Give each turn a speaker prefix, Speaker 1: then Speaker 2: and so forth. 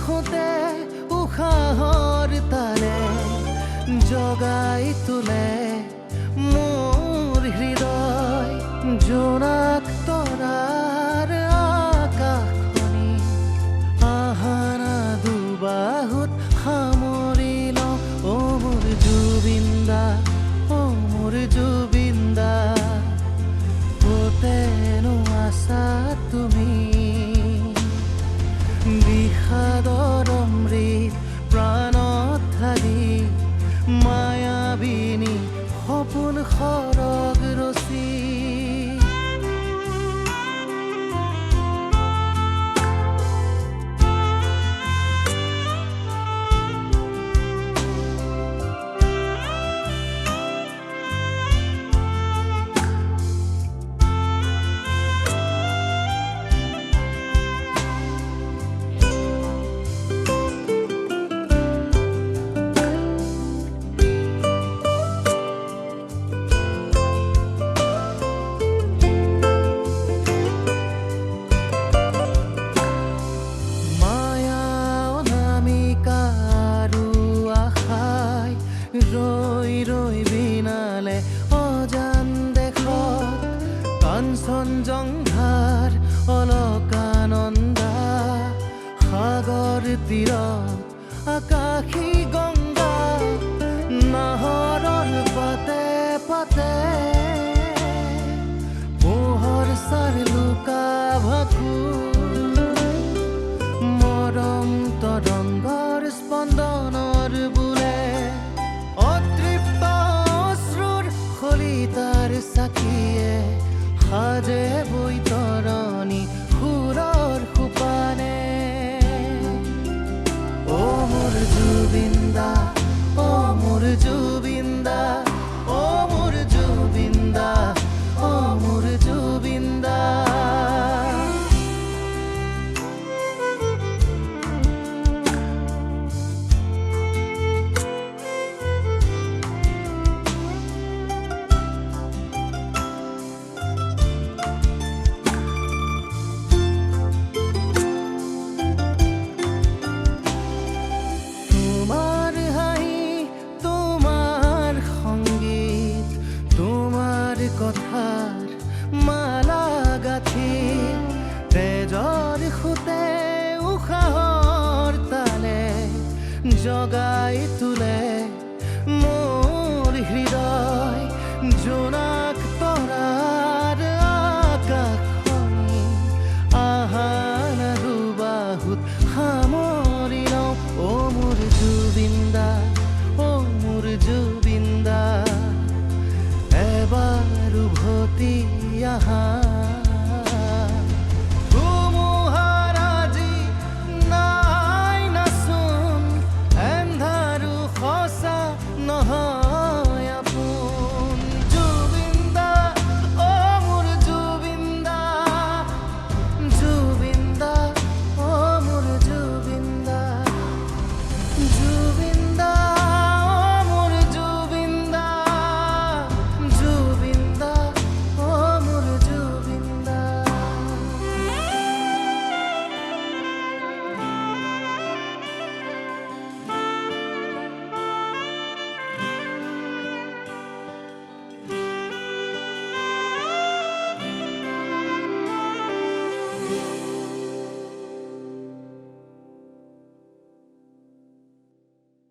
Speaker 1: হতে উশাহৰ তালে জগাই তোলে মোৰ হৃদয় জোনাক তৰাৰ আকাশখনি আহানা দুবাহুত সামৰি লওঁ মোৰ জুবিন দা মোৰ জুবিন দা ক'তেনো আছা তুমি বিষাদৰ অমৃত প্ৰাণত ঢালি মায়াবিনী সপোন সৰগ ৰচি ৰৈ ৰৈ বিনালে অজান দেশত কাঞ্চনজংঘাৰ অলকানন্দা সাগৰ তীৰত আকাশী গংগা নাহৰৰ পাতে পাতে পোহৰ চাৰ লুকা ভাকু মৰম তৰংগৰ স্পন্দনৰ বোলে তাৰ চাকিয়ে সাজে বৈতৰণি সুৰৰ সোপানে অ মোৰ জুবিন দা অ মোৰ জুবিন দা অ মোৰ জুবিন দা অ মোৰ জুবিন দা কথাৰ মালা গাঁঠি তেজৰ খুতে উশাহৰ তালে জগাই তোলে মোৰ হৃদয় জোনাক তৰাৰ আকাশখনি আহানা দুবাহুত সামৰি লওঁ অ মোৰ জুবিন দা অ মোৰ জুবিন দা এবাৰ উভতি আহা